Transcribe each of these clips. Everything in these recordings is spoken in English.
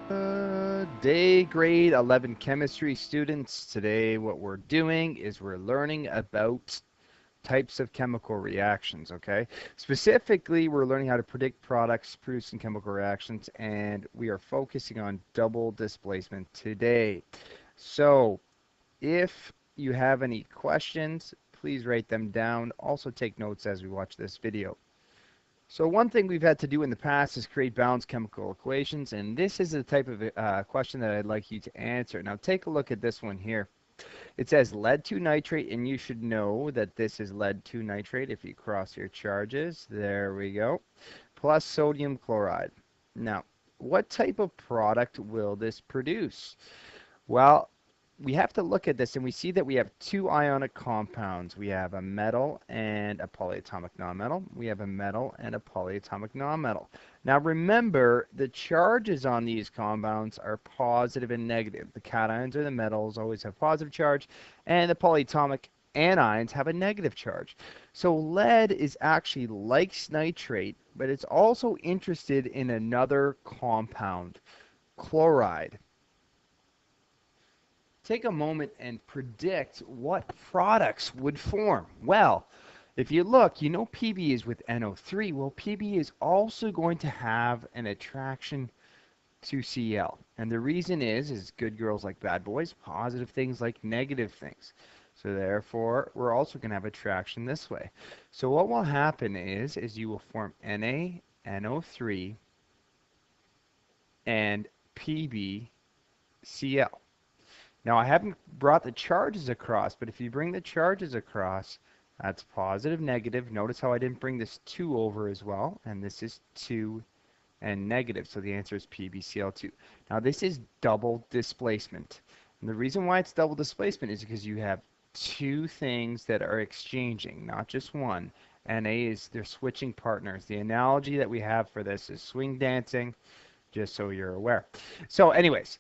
Day grade 11 chemistry students. Today what we're doing is we're learning about types of chemical reactions, okay? Specifically, we're learning how to predict products producing chemical reactions, and we are focusing on double displacement today. So, if you have any questions, please write them down. Also take notes as we watch this video. So one thing we've had to do in the past is create balanced chemical equations, and this is the type of question that I'd like you to answer. Now take a look at this one here. It says lead 2 nitrate, and you should know that this is lead 2 nitrate if you cross your charges. There we go. Plus sodium chloride. Now, what type of product will this produce? Well, we have to look at this and we see that we have two ionic compounds. We have a metal and a polyatomic nonmetal. We have a metal and a polyatomic nonmetal. Now remember, the charges on these compounds are positive and negative. The cations or the metals always have positive charge, and the polyatomic anions have a negative charge. So lead is actually like nitrate, but it's also interested in another compound, chloride. Take a moment and predict what products would form. Well, if you look, you know Pb is with NO3. Well, Pb is also going to have an attraction to Cl. And the reason is good girls like bad boys, positive things like negative things. So therefore, we're also going to have attraction this way. So what will happen is you will form Na, NO3, and PbCl. Now I haven't brought the charges across, but if you bring the charges across, that's positive, negative. Notice how I didn't bring this 2 over as well, and this is 2 and negative, so the answer is PbCl2. Now this is double displacement. And the reason why it's double displacement is because you have two things that are exchanging, not just one. Na is they're switching partners. The analogy that we have for this is swing dancing, just so you're aware. So anyways,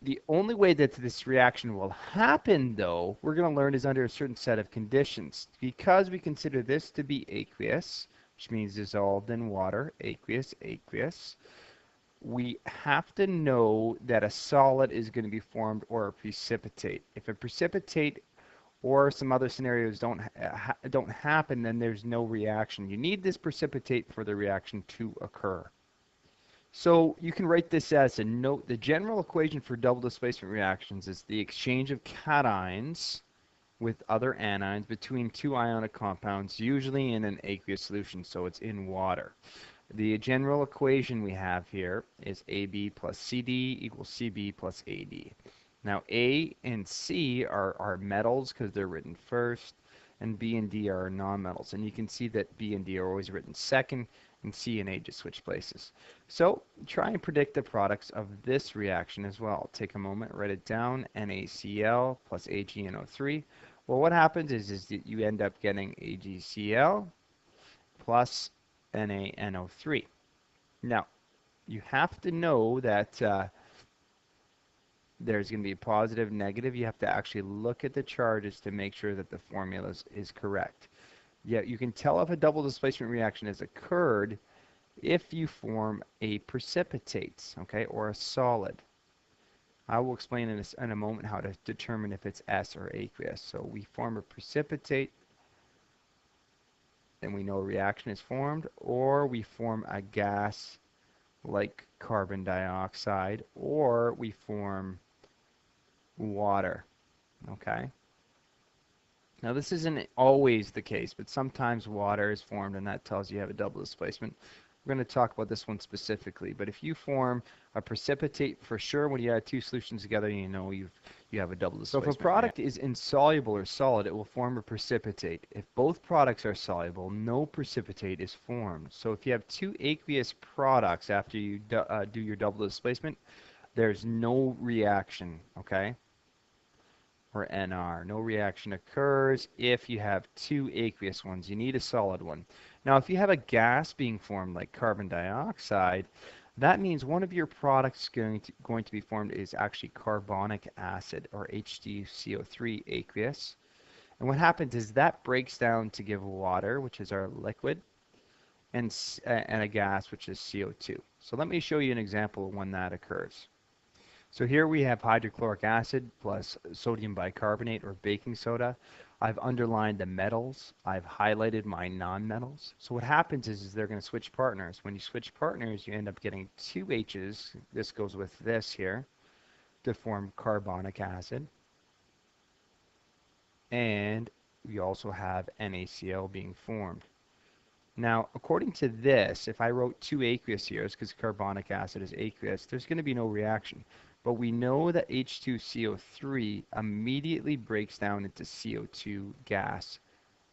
the only way that this reaction will happen, though, we're going to learn is under a certain set of conditions. Because we consider this to be aqueous, which means dissolved in water, aqueous, aqueous, we have to know that a solid is going to be formed or a precipitate. If a precipitate or some other scenarios don't happen, then there's no reaction. You need this precipitate for the reaction to occur. So you can write this as a note. The general equation for double displacement reactions is the exchange of cations with other anions between two ionic compounds, usually in an aqueous solution, so it's in water. The general equation we have here is AB plus CD equals CB plus AD. Now A and C are metals because they're written first, and B and D are nonmetals. And you can see that B and D are always written second, and C and A just switch places. So try and predict the products of this reaction as well. Take a moment, write it down, NaCl plus AgNO3. Well, what happens is that you end up getting AgCl plus NaNO3. Now, you have to know that there's going to be a positive, negative. You have to actually look at the charges to make sure that the formula is correct. Yeah, you can tell if a double displacement reaction has occurred if you form a precipitate, okay, or a solid. I will explain in a moment how to determine if it's S or aqueous. So we form a precipitate, then we know a reaction is formed, or we form a gas like carbon dioxide, or we form water, okay? Now this isn't always the case, but sometimes water is formed and that tells you have a double displacement. We're going to talk about this one specifically, but if you form a precipitate, for sure when you add two solutions together, you know you have a double displacement. So if a product is insoluble or solid, it will form a precipitate. If both products are soluble, no precipitate is formed. So if you have two aqueous products after you do your double displacement, there's no reaction, okay? Or NR. No reaction occurs if you have two aqueous ones. You need a solid one. Now, if you have a gas being formed like carbon dioxide, that means one of your products going to be formed is actually carbonic acid, or H2CO3 aqueous. And what happens is that breaks down to give water, which is our liquid. and a gas, which is CO2. So let me show you an example of when that occurs. So here we have hydrochloric acid plus sodium bicarbonate or baking soda. I've underlined the metals. I've highlighted my nonmetals. So what happens is they're going to switch partners. When you switch partners, you end up getting two H's. This goes with this here to form carbonic acid. And we also have NaCl being formed. Now, according to this, if I wrote two aqueous here, because carbonic acid is aqueous, there's going to be no reaction. But we know that H2CO3 immediately breaks down into CO2 gas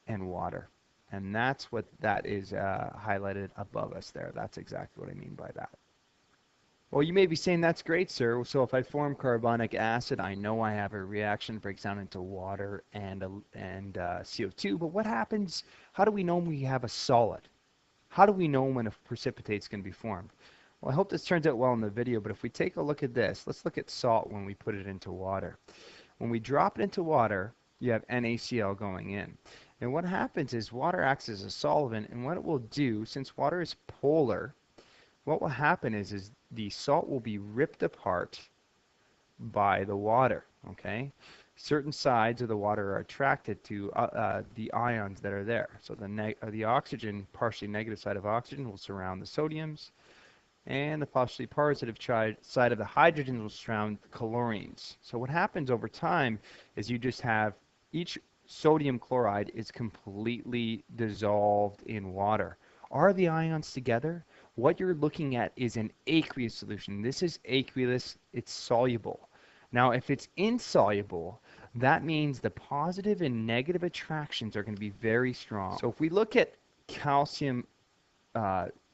and water. And that's what that is highlighted above us there. That's exactly what I mean by that. Well, you may be saying, that's great, sir. So if I form carbonic acid, I know I have a reaction that breaks down into water and CO2. But what happens? How do we know we have a solid? How do we know when a precipitate's going to be formed? Well, I hope this turns out well in the video, but if we take a look at this, let's look at salt when we put it into water. When we drop it into water, you have NaCl going in. And what happens is water acts as a solvent, and what it will do, since water is polar, what will happen is the salt will be ripped apart by the water, okay? Certain sides of the water are attracted to the ions that are there. So the oxygen, partially negative side of oxygen, will surround the sodiums, and the partially positive side of the hydrogen will surround the chlorines. So what happens over time is you just have each sodium chloride is completely dissolved in water. Are the ions together? What you're looking at is an aqueous solution. This is aqueous, it's soluble. Now, if it's insoluble, that means the positive and negative attractions are going to be very strong. So if we look at calcium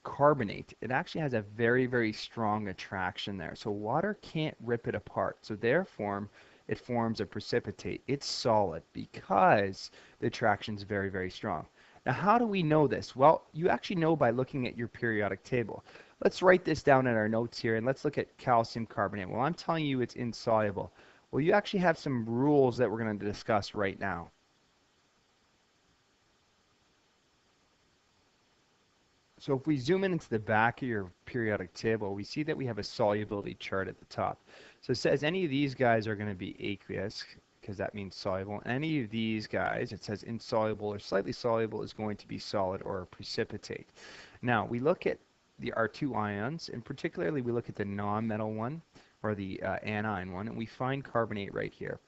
carbonate, it actually has a very, very strong attraction there. So water can't rip it apart. So therefore, it forms a precipitate. It's solid because the attraction is very, very strong. Now, how do we know this? Well, you actually know by looking at your periodic table. Let's write this down in our notes here, and let's look at calcium carbonate. Well, I'm telling you it's insoluble. Well, you actually have some rules that we're going to discuss right now. So if we zoom in into the back of your periodic table, we see that we have a solubility chart at the top. So it says any of these guys are going to be aqueous, because that means soluble. Any of these guys, it says insoluble or slightly soluble, is going to be solid or a precipitate. Now, we look at our two ions, and particularly we look at the non-metal one, or the anion one, and we find carbonate right here.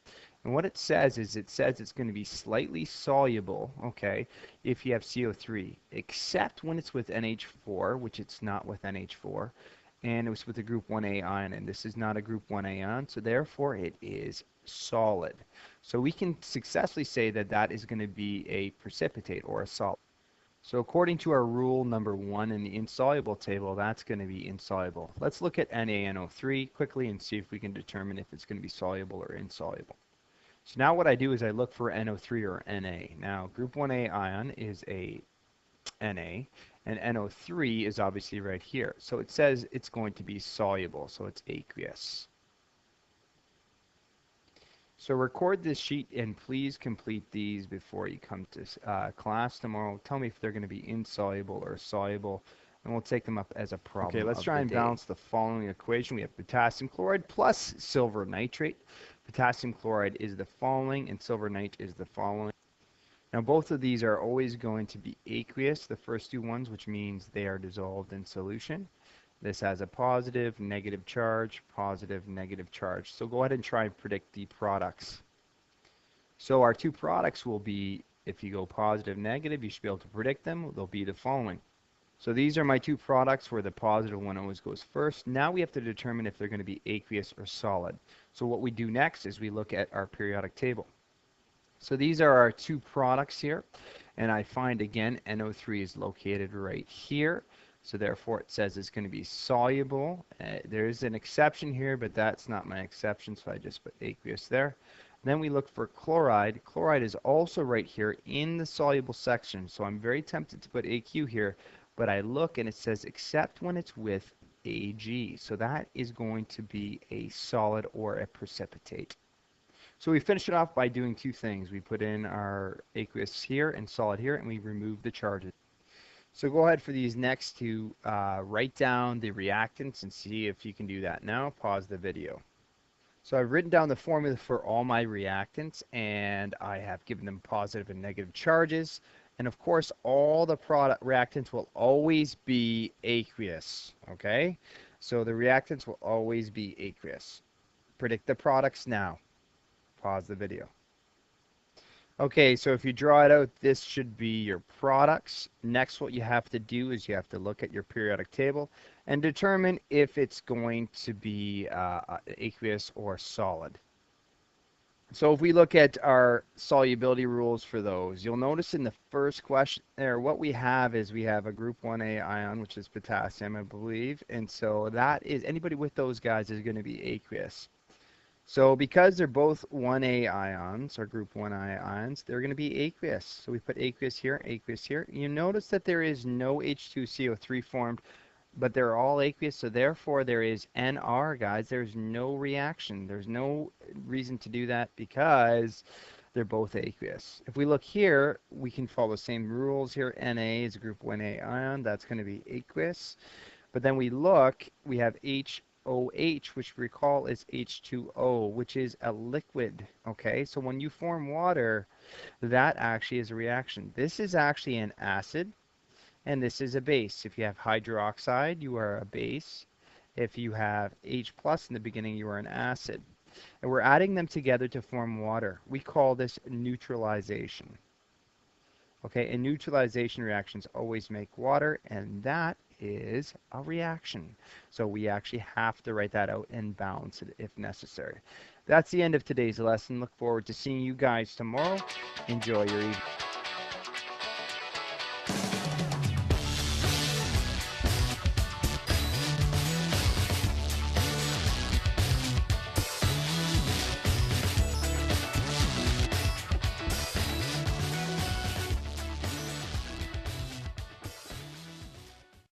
And what it says is it's going to be slightly soluble, okay, if you have CO3, except when it's with NH4, which it's not with NH4, and it was with a group 1A ion, and this is not a group 1A ion, so therefore it is solid. So we can successfully say that that is going to be a precipitate or a solid. So according to our rule number 1 in the insoluble table, that's going to be insoluble. Let's look at NaNO3 quickly and see if we can determine if it's going to be soluble or insoluble. So now what I do is I look for NO3 or Na. Now group 1A ion is a Na, and NO3 is obviously right here. So it says it's going to be soluble, so it's aqueous. So record this sheet and please complete these before you come to class tomorrow. Tell me if they're going to be insoluble or soluble, and we'll take them up as a problem. Okay, let's try and balance the following equation. We have potassium chloride plus silver nitrate. Potassium chloride is the following, and silver nitrate is the following. Now both of these are always going to be aqueous, the first two ones, which means they are dissolved in solution. This has a positive, negative charge, positive, negative charge. So go ahead and try and predict the products. So our two products will be, if you go positive, negative, you should be able to predict them. They'll be the following. So these are my two products where the positive one always goes first. Now we have to determine if they're going to be aqueous or solid. So what we do next is we look at our periodic table. So these are our two products here, and I find again NO3 is located right here. So therefore it says it's going to be soluble. There's an exception here, but that's not my exception, so I just put aqueous there. Then we look for chloride. Chloride is also right here in the soluble section, so I'm very tempted to put AQ here, but I look and it says except when it's with Ag. So that is going to be a solid or a precipitate. So we finish it off by doing two things. We put in our aqueous here and solid here, and we remove the charges. So go ahead for these next two, write down the reactants and see if you can do that now. Pause the video. So I've written down the formula for all my reactants, and I have given them positive and negative charges. And of course, all the product reactants will always be aqueous, okay? So the reactants will always be aqueous. Predict the products now. Pause the video. Okay, so if you draw it out, this should be your products. Next, what you have to do is you have to look at your periodic table and determine if it's going to be aqueous or solid. So if we look at our solubility rules for those, you'll notice in the first question there, what we have is we have a group 1A ion, which is potassium, I believe. And so that is, anybody with those guys is going to be aqueous. So because they're both 1A ions, or group 1A ions, they're going to be aqueous. So we put aqueous here, aqueous here. You notice that there is no H2CO3 formed, but they're all aqueous, so therefore there is NR, guys. There's no reaction. There's no reason to do that because they're both aqueous. If we look here, we can follow the same rules here. Na is a group 1A ion. That's going to be aqueous. But then we look, we have HOH, which recall is H2O, which is a liquid. Okay, so when you form water, that actually is a reaction. This is actually an acid, and this is a base. If you have hydroxide, you are a base. If you have H plus in the beginning, you are an acid. And we're adding them together to form water. We call this neutralization. Okay, and neutralization reactions always make water, and that is a reaction. So we actually have to write that out and balance it if necessary. That's the end of today's lesson. Look forward to seeing you guys tomorrow. Enjoy your evening.